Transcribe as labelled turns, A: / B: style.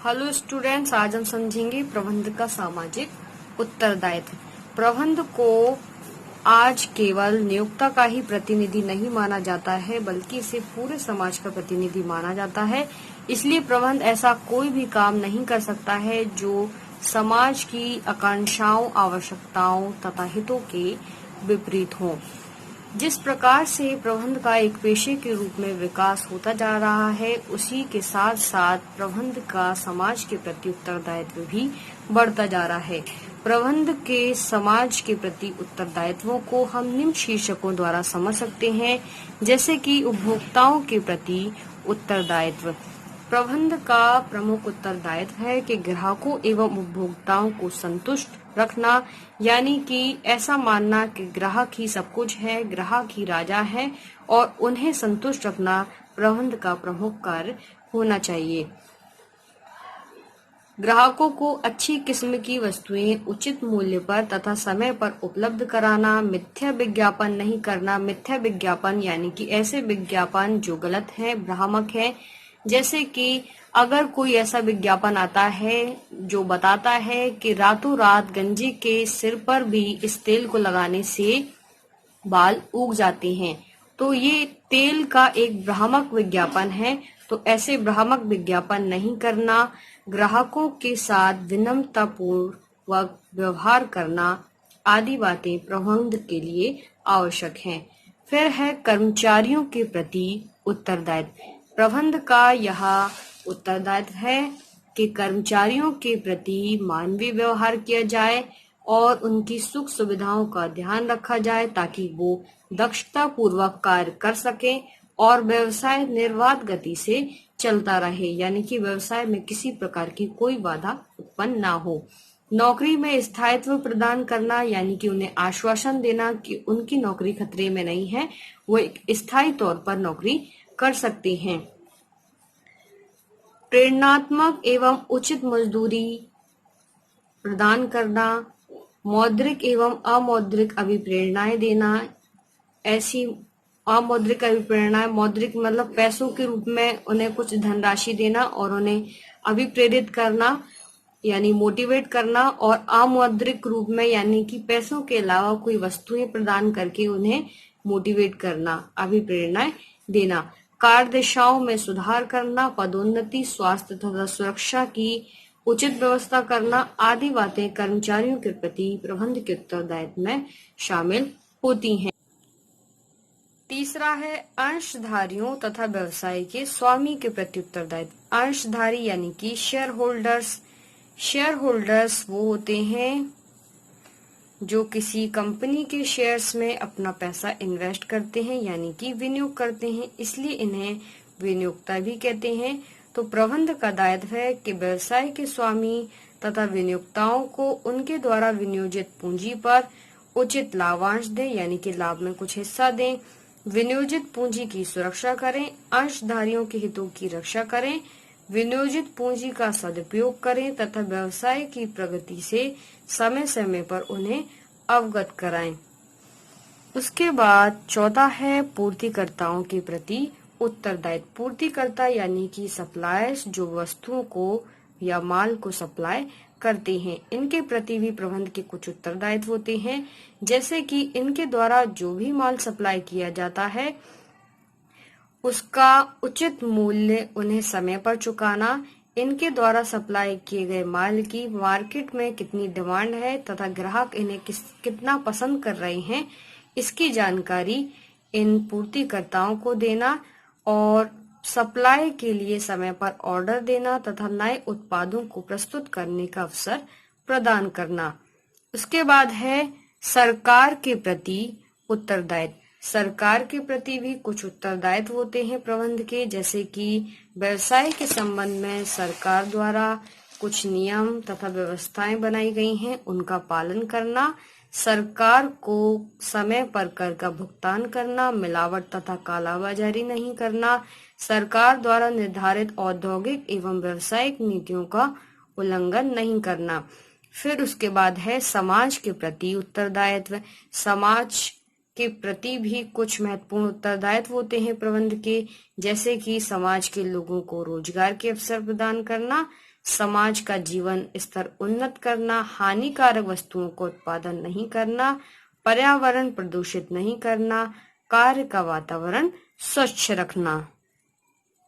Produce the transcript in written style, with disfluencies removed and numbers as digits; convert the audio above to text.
A: Hello students, आज हम समझेंगे प्रबंध का सामाजिक उत्तरदायित्व। प्रबंध को आज केवल नियोक्ता का ही प्रतिनिधि नहीं माना जाता है, बल्कि इसे पूरे समाज का प्रतिनिधि माना जाता है। इसलिए प्रबंध ऐसा कोई भी काम नहीं कर सकता है जो समाज की आकांक्षाओं, आवश्यकताओं तथा हितों के विपरीत हो। जिस प्रकार से प्रबंध का एक पेशे के रूप में विकास होता जा रहा है, उसी के साथ साथ प्रबंध का समाज के प्रति उत्तरदायित्व भी बढ़ता जा रहा है। प्रबंध के समाज के प्रति उत्तरदायित्वों को हम निम्न शीर्षकों द्वारा समझ सकते हैं, जैसे कि उपभोक्ताओं के प्रति उत्तरदायित्व। प्रबंध का प्रमुख उत्तरदायित्व है कि ग्राहकों एवं उपभोक्ताओं को संतुष्ट रखना, यानी कि ऐसा मानना कि ग्राहक ही सब कुछ है, ग्राहक ही राजा है और उन्हें संतुष्ट रखना प्रबंध का प्रमुख कार्य होना चाहिए। ग्राहकों को अच्छी किस्म की वस्तुएं उचित मूल्य पर तथा समय पर उपलब्ध कराना, मिथ्या विज्ञापन नहीं करना। मिथ्या विज्ञापन यानी कि ऐसे विज्ञापन जो गलत है, भ्रामक है, जैसे कि अगर कोई ऐसा विज्ञापन आता है जो बताता है कि रातों रात गंजे के सिर पर भी इस तेल को लगाने से बाल उग जाते हैं, तो ये तेल का एक भ्रामक विज्ञापन है। तो ऐसे भ्रामक विज्ञापन नहीं करना, ग्राहकों के साथ विनम्रतापूर्वक व्यवहार करना आदि बातें प्रबंध के लिए आवश्यक हैं। फिर है कर्मचारियों के प्रति उत्तरदायित्व। प्रबंध का यह उत्तरदायित्व है कि कर्मचारियों के प्रति मानवीय व्यवहार किया जाए और उनकी सुख सुविधाओं का ध्यान रखा जाए, ताकि वो दक्षता पूर्वक कार्य कर सकें और व्यवसाय निर्बाध गति से चलता रहे, यानी कि व्यवसाय में किसी प्रकार की कोई बाधा उत्पन्न ना हो। नौकरी में स्थायित्व प्रदान करना, यानी कि उन्हें आश्वासन देना कि उनकी नौकरी खतरे में नहीं है, वो एक स्थायी तौर पर नौकरी कर सकते हैं। प्रेरणात्मक एवं उचित मजदूरी प्रदान करना, मौद्रिक एवं अमौद्रिक अभिप्रेरणाएं देना। ऐसी अमौद्रिक अभिप्रेरणाएं, मौद्रिक मतलब पैसों के रूप में उन्हें कुछ धनराशि देना और उन्हें अभिप्रेरित करना यानी मोटिवेट करना, और अमौद्रिक रूप में यानी कि पैसों के अलावा कोई वस्तुएं प्रदान करके उन्हें मोटिवेट करना, अभिप्रेरणाएं देना। कार्य दिशाओं में सुधार करना, पदोन्नति, स्वास्थ्य तथा सुरक्षा की उचित व्यवस्था करना आदि बातें कर्मचारियों के प्रति प्रबंध के उत्तरदायित्व में शामिल होती हैं। तीसरा है अंशधारियों तथा व्यवसाय के स्वामी के प्रति उत्तरदायित्व। अंशधारी यानी कि शेयर होल्डर्स। शेयर होल्डर्स वो होते हैं जो किसी कंपनी के शेयर्स में अपना पैसा इन्वेस्ट करते हैं, यानी कि विनियोग करते हैं, इसलिए इन्हें विनियोक्ता भी कहते हैं। तो प्रबंध का दायित्व है कि व्यवसाय के स्वामी तथा विनियोक्ताओं को उनके द्वारा विनियोजित पूंजी पर उचित लाभांश दें, यानी कि लाभ में कुछ हिस्सा दें, विनियोजित पूंजी की सुरक्षा करें, अंशधारियों के हितों की रक्षा करें, विनियोजित पूंजी का सदुपयोग करें तथा व्यवसाय की प्रगति से समय समय पर उन्हें अवगत कराएं। उसके बाद चौथा है पूर्तिकर्ताओं के प्रति उत्तरदायित्व। पूर्तिकर्ता यानी कि सप्लायर्स, जो वस्तुओं को या माल को सप्लाई करते हैं, इनके प्रति भी प्रबंध के कुछ उत्तरदायित्व होते हैं, जैसे कि इनके द्वारा जो भी माल सप्लाई किया जाता है उसका उचित मूल्य उन्हें समय पर चुकाना, इनके द्वारा सप्लाई किए गए माल की मार्केट में कितनी डिमांड है तथा ग्राहक इन्हें कितना पसंद कर रहे हैं, इसकी जानकारी इन पूर्तिकर्ताओं को देना और सप्लाई के लिए समय पर ऑर्डर देना तथा नए उत्पादों को प्रस्तुत करने का अवसर प्रदान करना। उसके बाद है सरकार के प्रति उत्तरदायित्व। सरकार के प्रति भी कुछ उत्तरदायित्व होते हैं प्रबंध के, जैसे कि व्यवसाय के संबंध में सरकार द्वारा कुछ नियम तथा व्यवस्थाएं बनाई गई हैं, उनका पालन करना, सरकार को समय पर कर का भुगतान करना, मिलावट तथा कालाबाजारी नहीं करना, सरकार द्वारा निर्धारित औद्योगिक एवं व्यावसायिक नीतियों का उल्लंघन नहीं करना। फिर उसके बाद है समाज के प्रति उत्तरदायित्व। समाज के प्रति भी कुछ महत्वपूर्ण उत्तरदायित्व होते हैं प्रबंध के, जैसे कि समाज के लोगों को रोजगार के अवसर प्रदान करना, समाज का जीवन स्तर उन्नत करना, हानिकारक वस्तुओं का उत्पादन नहीं करना, पर्यावरण प्रदूषित नहीं करना, कार्य का वातावरण स्वच्छ रखना।